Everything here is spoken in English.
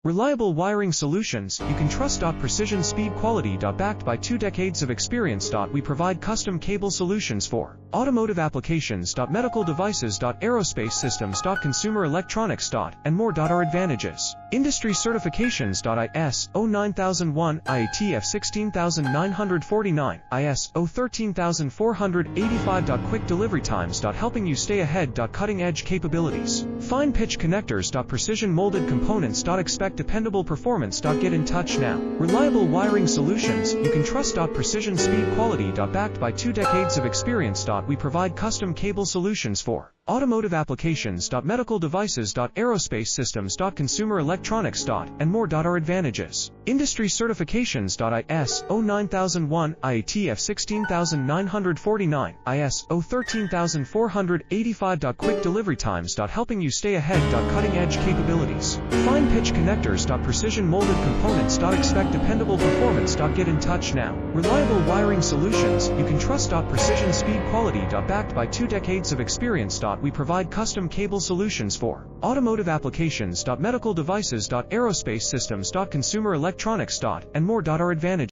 Reliable wiring solutions you can trust. Precision speed quality. Backed by 2 decades of experience. We provide custom cable solutions for automotive applications. Medical devices. Aerospace systems. Consumer electronics. And more. Our advantages: industry certifications. ISO 9001, IATF 16949, ISO 13485. Quick delivery times. Helping you stay ahead. Cutting edge capabilities: fine pitch connectors. Precision molded components. Expect dependable performance. Get in touch now. Reliable wiring solutions you can trust. Precision speed quality. Backed by 2 decades of experience. We provide custom cable solutions for automotive applications. Medical devices. Aerospace systems. Consumer electronics. And more. Our advantages: industry certifications. ISO 9001, IATF 16949, ISO 13485. Quick delivery times. Helping you stay ahead. Cutting edge capabilities: fine pitch connectors. Precision molded components. Expect dependable performance. Get in touch now. Reliable wiring solutions you can trust. Precision speed quality. Backed by 2 decades of experience. We provide custom cable solutions for automotive applications. Medical devices. Aerospace systems. Consumer electronics. And more. Our advantage